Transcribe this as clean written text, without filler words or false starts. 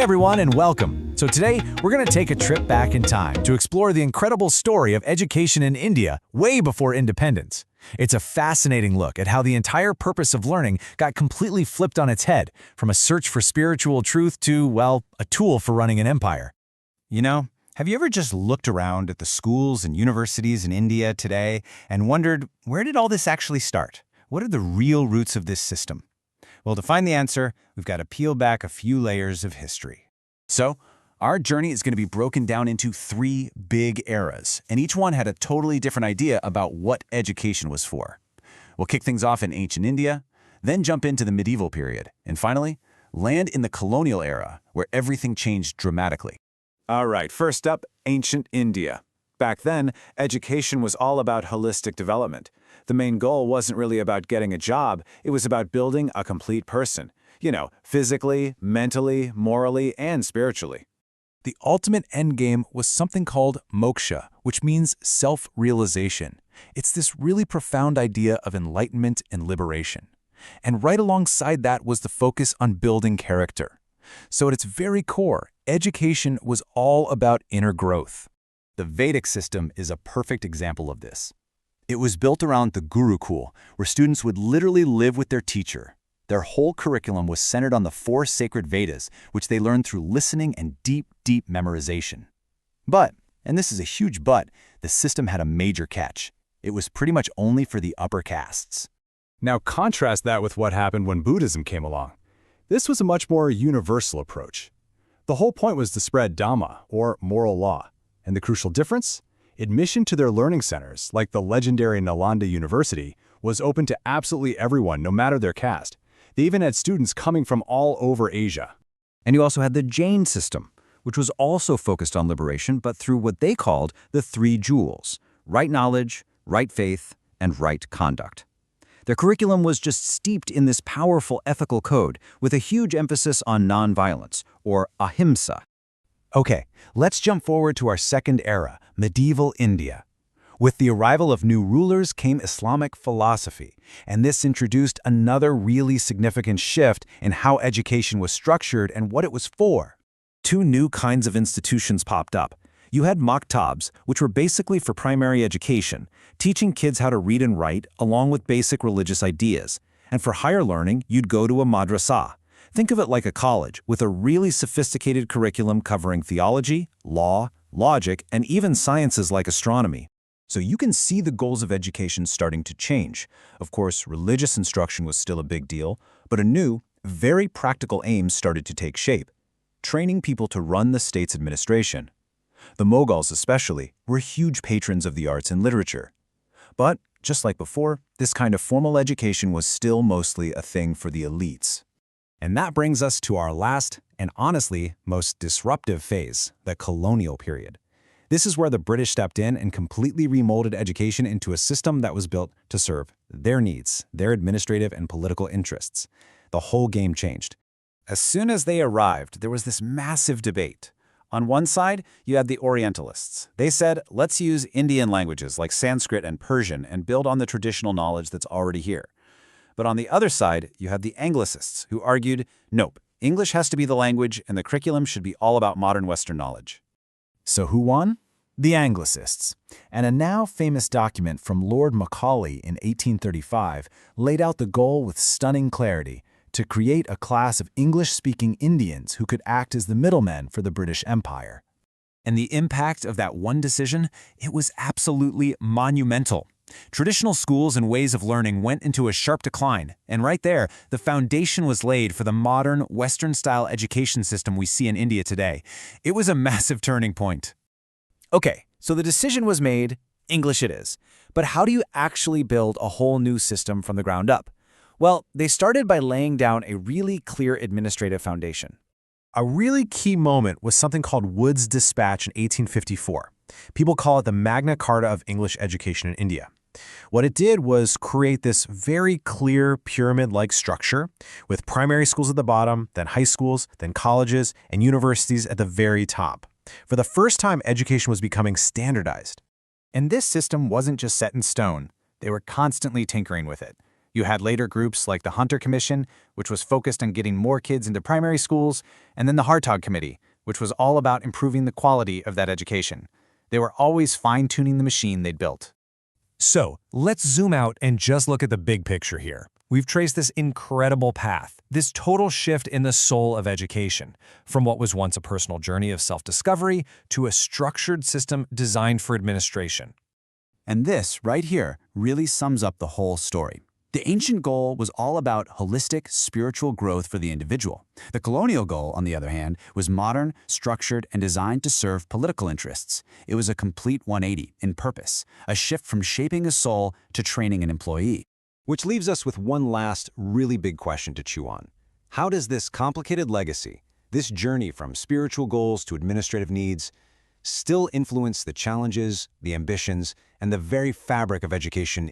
everyone, and welcome. So today, we're going to take a trip back in time to explore the incredible story of education in India way before independence. It's a fascinating look at how the entire purpose of learning got completely flipped on its head, from a search for spiritual truth to, well, a tool for running an empire. You know, have you ever just looked around at the schools and universities in India today and wondered, where did all this actually start? What are the real roots of this system? Well, to find the answer, we've got to peel back a few layers of history. So, our journey is going to be broken down into 3 big eras, and each one had a totally different idea about what education was for. We'll kick things off in ancient India, then jump into the medieval period, and finally, land in the colonial era, where everything changed dramatically. All right, first up, ancient India. Back then, education was all about holistic development. The main goal wasn't really about getting a job, it was about building a complete person. Physically, mentally, morally, and spiritually. The ultimate endgame was something called moksha, which means self-realization. It's this really profound idea of enlightenment and liberation. And right alongside that was the focus on building character. So at its very core, education was all about inner growth. The Vedic system is a perfect example of this. It was built around the Gurukul, where students would literally live with their teacher. Their whole curriculum was centered on the 4 sacred Vedas, which they learned through listening and deep memorization. But, and this is a huge but, the system had a major catch. It was pretty much only for the upper castes. Now contrast that with what happened when Buddhism came along. This was a much more universal approach. The whole point was to spread Dhamma, or moral law. And the crucial difference? Admission to their learning centers, like the legendary Nalanda University, was open to absolutely everyone, no matter their caste. They even had students coming from all over Asia. And you also had the Jain system, which was also focused on liberation, but through what they called the 3 jewels: right knowledge, right faith, and right conduct. Their curriculum was just steeped in this powerful ethical code with a huge emphasis on nonviolence, or ahimsa. Okay, let's jump forward to our second era, medieval India. With the arrival of new rulers came Islamic philosophy, and this introduced another really significant shift in how education was structured and what it was for. 2 new kinds of institutions popped up. You had Maktabs, which were basically for primary education, teaching kids how to read and write along with basic religious ideas. And for higher learning, you'd go to a Madrasa. Think of it like a college, with a really sophisticated curriculum covering theology, law, logic, and even sciences like astronomy. So you can see the goals of education starting to change. Of course, religious instruction was still a big deal, but a new, very practical aim started to take shape: training people to run the state's administration. The Mughals especially were huge patrons of the arts and literature. But, just like before, this kind of formal education was still mostly a thing for the elites. And that brings us to our last, and honestly, most disruptive phase, the Colonial Period. This is where the British stepped in and completely remolded education into a system that was built to serve their needs, their administrative and political interests. The whole game changed. As soon as they arrived, there was this massive debate. On one side, you had the Orientalists. They said, let's use Indian languages like Sanskrit and Persian and build on the traditional knowledge that's already here. But on the other side, you had the Anglicists, who argued, nope, English has to be the language and the curriculum should be all about modern Western knowledge. So who won? The Anglicists. And a now famous document from Lord Macaulay in 1835 laid out the goal with stunning clarity: to create a class of English-speaking Indians who could act as the middlemen for the British Empire. And the impact of that one decision? It was absolutely monumental. Traditional schools and ways of learning went into a sharp decline, and right there, the foundation was laid for the modern, Western-style education system we see in India today. It was a massive turning point. Okay, so the decision was made, English it is. But how do you actually build a whole new system from the ground up? Well, they started by laying down a really clear administrative foundation. A really key moment was something called Wood's Dispatch in 1854. People call it the Magna Carta of English education in India. What it did was create this very clear pyramid-like structure with primary schools at the bottom, then high schools, then colleges, and universities at the very top. For the first time, education was becoming standardized. And this system wasn't just set in stone. They were constantly tinkering with it. You had later groups like the Hunter Commission, which was focused on getting more kids into primary schools, and then the Hartog Committee, which was all about improving the quality of that education. They were always fine-tuning the machine they'd built. So, let's zoom out and just look at the big picture here. We've traced this incredible path, this total shift in the soul of education, from what was once a personal journey of self-discovery to a structured system designed for administration. And this, right here, really sums up the whole story. The ancient goal was all about holistic, spiritual growth for the individual. The colonial goal, on the other hand, was modern, structured, and designed to serve political interests. It was a complete 180 in purpose, a shift from shaping a soul to training an employee. Which leaves us with one last, really big question to chew on. How does this complicated legacy, this journey from spiritual goals to administrative needs, still influence the challenges, the ambitions, and the very fabric of education